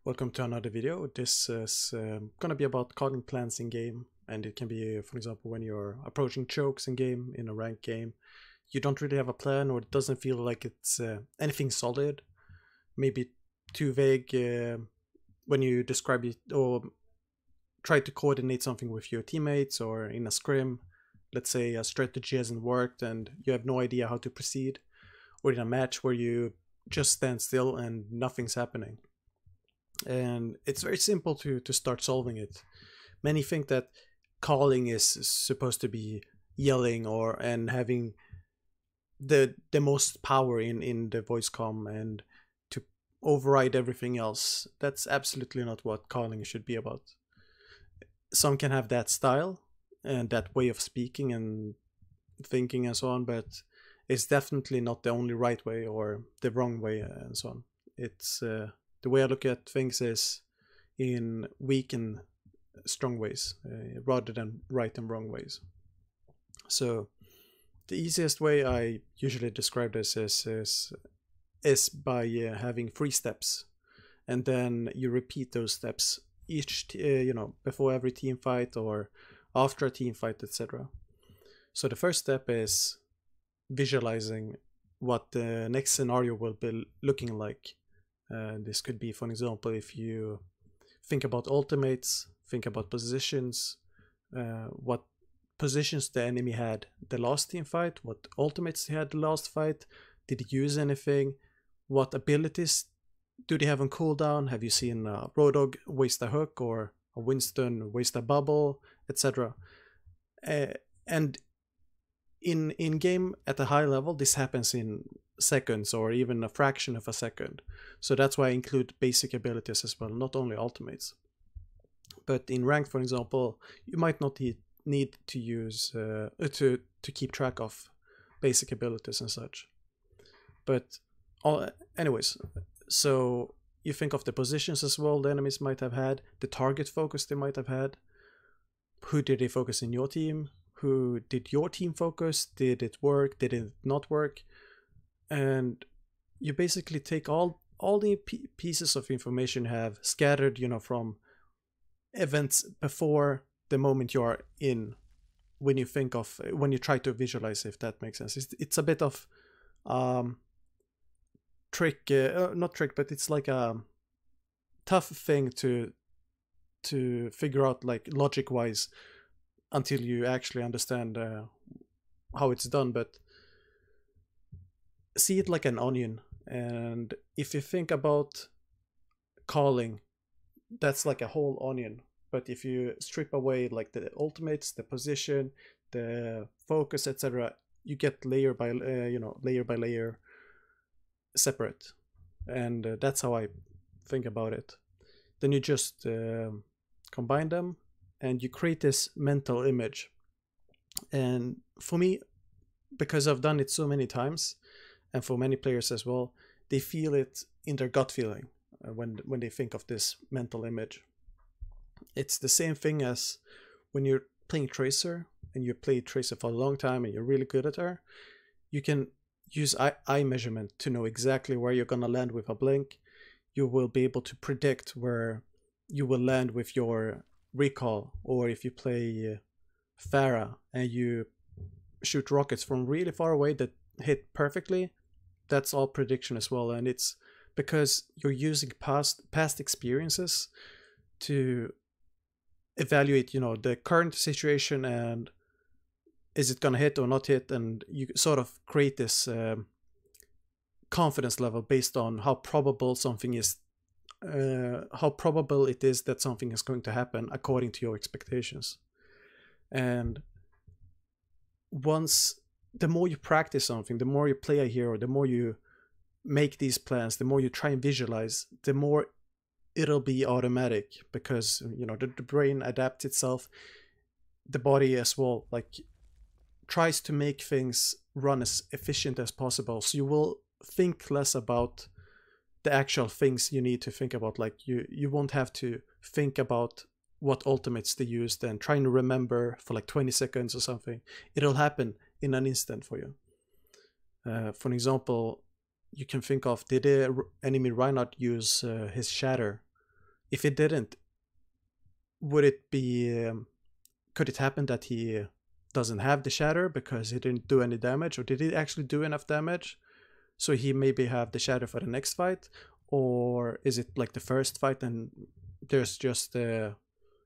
Welcome to another video. This is gonna be about calling plans in game, and it can be, for example, when you're approaching chokes in game, in a ranked game, you don't really have a plan, or it doesn't feel like it's anything solid, maybe too vague when you describe it or try to coordinate something with your teammates or in a scrim. Let's say a strategy hasn't worked and you have no idea how to proceed, or in a match where you just stand still and nothing's happening. And it's very simple to start solving it. Many think that calling is supposed to be yelling and having the most power in the voice comm and to override everything else. That's absolutely not what calling should be about. Some can have that style and that way of speaking and thinking and so on, but it's definitely not the only right way or the wrong way and so on. It's the way I look at things is in weak and strong ways rather than right and wrong ways. So the easiest way I usually describe this is by having 3 steps, and then you repeat those steps each before every team fight or after a team fight, etc. So the first step is visualizing what the next scenario will be looking like. This could be, for example, if you think about ultimates, think about positions, what positions the enemy had the last team fight, what ultimates they had the last fight, did he use anything, what abilities do they have on cooldown, have you seen a Roadhog waste a hook or a Winston waste a bubble, etc. And in game at a high level, this happens in seconds or even a fraction of a second. So that's why I include basic abilities as well, not only ultimates. But in ranked, for example, you might not need to use to keep track of basic abilities and such. But anyways, so you think of the positions as well the enemies might have had, the target focus they might have had, who did they focus in your team, who did your team focus, did it work, did it not work, and you basically take all the pieces of information you have scattered, from events before the moment you are in, when you try to visualize, if that makes sense. It's a bit of trick, not trick, but it's like a tough thing to figure out, like logic wise, until you actually understand how it's done. But see it like an onion, and if you think about calling, that's like a whole onion. But if you strip away like the ultimates, the position, the focus, etc., you get layer by layer separate. And that's how I think about it. Then you just combine them and you create this mental image. And for me, because I've done it so many times, and for many players as well, they feel it in their gut feeling when they think of this mental image. It's the same thing as when you're playing Tracer and you play Tracer for a long time and you're really good at her. You can use eye measurement to know exactly where you're gonna land with a blink. You will be able to predict where you will land with your recall, or if you play Pharah and you shoot rockets from really far away that hit perfectly, that's all prediction as well. And it's because you're using past experiences to evaluate the current situation and is it gonna hit or not hit, and you sort of create this confidence level based on how probable something is, how probable it is that something is going to happen according to your expectations. And the more you practice something, the more you play a hero, the more you make these plans, the more you try and visualize, the more it'll be automatic, because the brain adapts itself, the body as well, like tries to make things run as efficient as possible. So you will think less about the actual things you need to think about. Like you won't have to think about what ultimates they used and trying to remember for like 20 seconds or something. It'll happen in an instant for you. For example, you can think of, did the enemy Reinhardt use his shatter if it didn't, would it be could it happen that he doesn't have the shatter because he didn't do any damage, or did he actually do enough damage so he maybe have the shatter for the next fight? Or is it like the first fight and there's just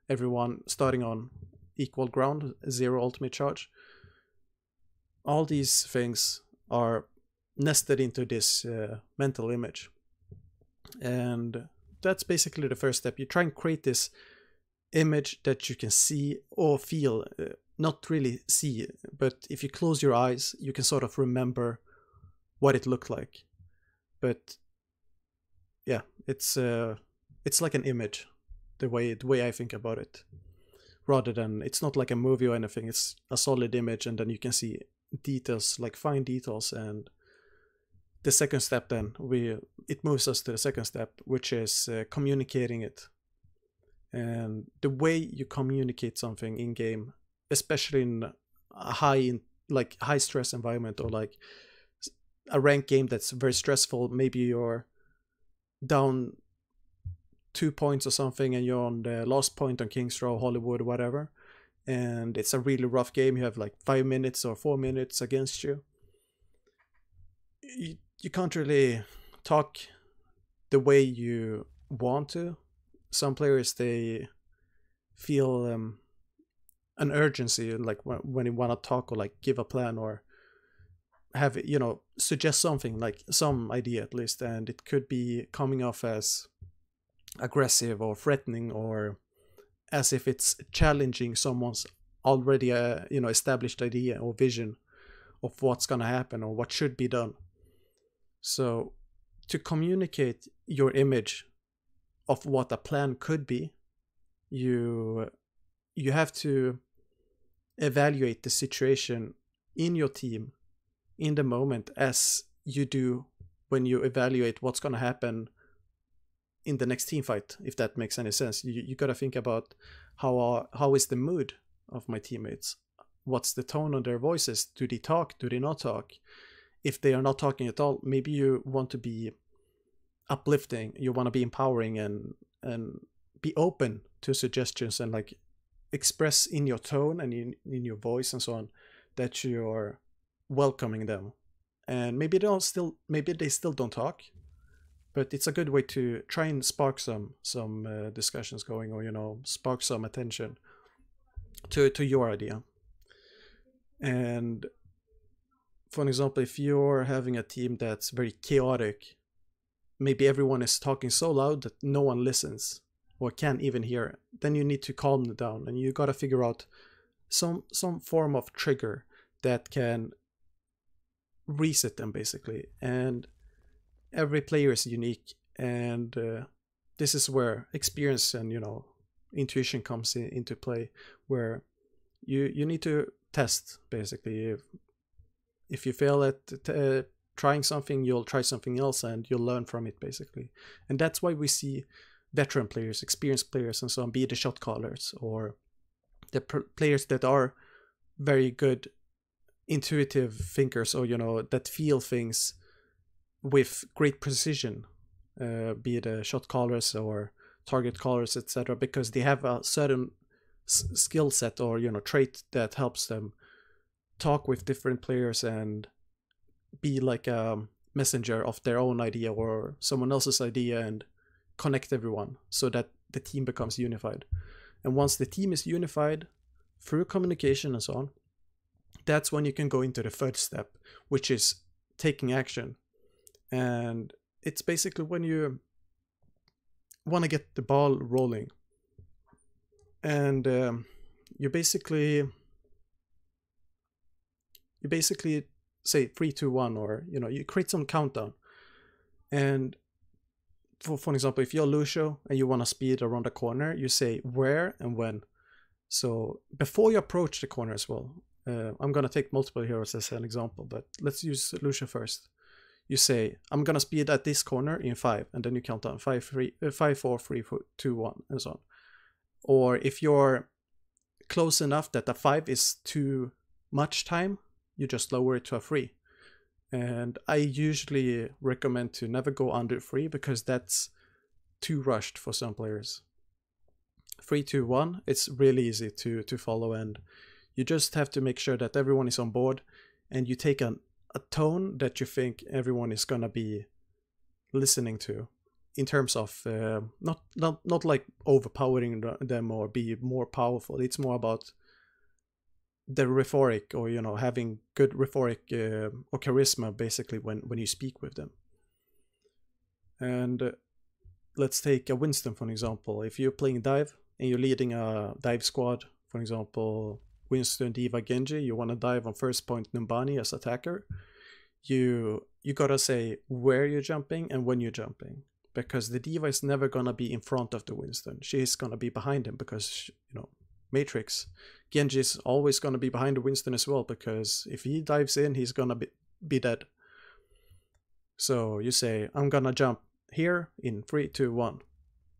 everyone starting on equal ground, 0 ultimate charge? All these things are nested into this mental image, and that's basically the first step. You try and create this image that you can see or feel, not really see, but if you close your eyes you can sort of remember what it looked like. But yeah, it's like an image, the way I think about it, rather than, it's not like a movie or anything. It's a solid image, and then you can see details, like fine details. And the second step, then it moves us to the second step, which is communicating it. And the way you communicate something in game, especially in a high stress environment, or like a ranked game that's very stressful, maybe you're down 2 points or something and you're on the last point on King's Row, Hollywood, whatever, and it's a really rough game. You have like 5 minutes or 4 minutes against you. You can't really talk the way you want to. Some players, they feel an urgency, like when you want to talk or like give a plan or have, suggest something, like some idea at least, and it could be coming off as aggressive or threatening, or as if it's challenging someone's already established idea or vision of what's gonna happen or what should be done. So to communicate your image of what a plan could be, you have to evaluate the situation in your team in the moment, as you do when you evaluate what's going to happen in the next team fight, if that makes any sense. You got to think about how is the mood of my teammates, what's the tone of their voices, do they talk, do they not talk? If they are not talking at all, maybe you want to be uplifting, you want to be empowering, and be open to suggestions, and like express in your tone and in your voice and so on that you're welcoming them. And maybe they still don't talk, but it's a good way to try and spark some discussions going, or spark some attention to your idea. And for an example, if you're having a team that's very chaotic, maybe everyone is talking so loud that no one listens or can't even hear, then you need to calm them down, and you got to figure out some form of trigger that can reset them, basically. And every player is unique, and this is where experience and intuition comes into play, where you need to test, basically. If you fail at trying something, you'll try something else and you'll learn from it, basically. And that's why we see veteran players, experienced players and so on, be the shot callers, or the players that are very good intuitive thinkers, or that feel things with great precision, be it shot callers or target callers, etc., because they have a certain skill set or trait that helps them talk with different players and be like a messenger of their own idea or someone else's idea, and connect everyone so that the team becomes unified. And once the team is unified through communication and so on, that's when you can go into the third step, which is taking action. And it's basically when you want to get the ball rolling, and you basically say 3, 2, 1, or you create some countdown. And for example, if you're Lucio and you want to speed around the corner, you say where and when. So before you approach the corner as well, I'm gonna take multiple heroes as an example, but let's use Lucio first. You say, I'm gonna speed at this corner in 5, and then you count down 5, 4, 3, 2, 1, and so on. Or if you're close enough that the 5 is too much time, you just lower it to a 3. And I usually recommend to never go under 3, because that's too rushed for some players. 3, 2, 1, it's really easy to follow, and you just have to make sure that everyone is on board, and you take a tone that you think everyone is gonna be listening to, in terms of not like overpowering them or be more powerful. It's more about the rhetoric, or having good rhetoric or charisma, basically, when you speak with them. And let's take a Winston for an example. If you're playing dive and you're leading a dive squad, for example, Winston, Diva, Genji, you want to dive on first point Numbani as attacker, you gotta say where you're jumping and when you're jumping, because the Diva is never gonna be in front of the Winston. She's gonna be behind him because, Matrix. Genji is always gonna be behind the Winston as well, because if he dives in, he's gonna be dead. So you say, I'm gonna jump here in 3, 2, 1,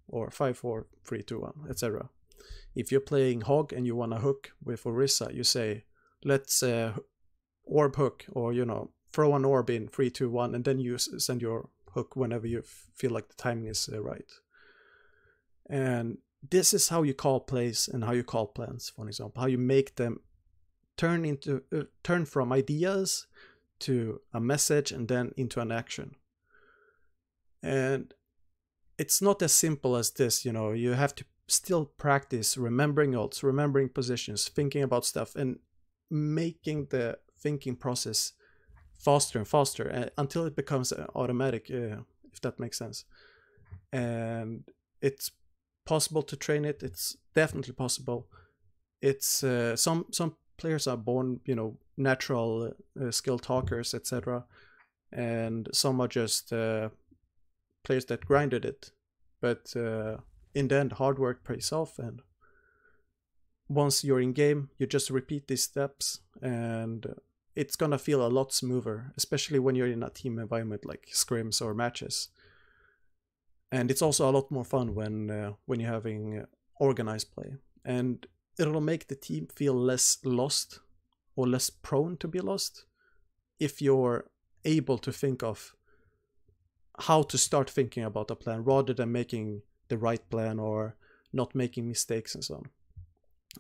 or 5, 4, 3, 2, 1, etc. If you're playing Hog and you want to hook with Orisa, you say, let's orb hook, or throw an orb in 3, 2, 1, and then you send your hook whenever you feel like the timing is right. And this is how you call plays and how you call plans, for example, how you make them turn from ideas to a message and then into an action. And it's not as simple as this. You have to still practice remembering odds, remembering positions, thinking about stuff, and making the thinking process faster and faster until it becomes automatic, if that makes sense. And it's possible to train it. It's definitely possible. It's some players are born, natural skill talkers, etc. And some are just players that grinded it. But in the end, hard work pays off, and once you're in game, you just repeat these steps, and it's gonna feel a lot smoother, especially when you're in a team environment like scrims or matches. And it's also a lot more fun when you're having organized play, and it'll make the team feel less lost or less prone to be lost if you're able to think of how to start thinking about a plan rather than making the right plan or not making mistakes and so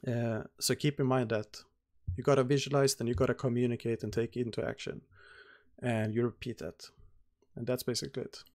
on. So keep in mind that you gotta visualize, then you gotta communicate and take it into action, and you repeat that, and that's basically it.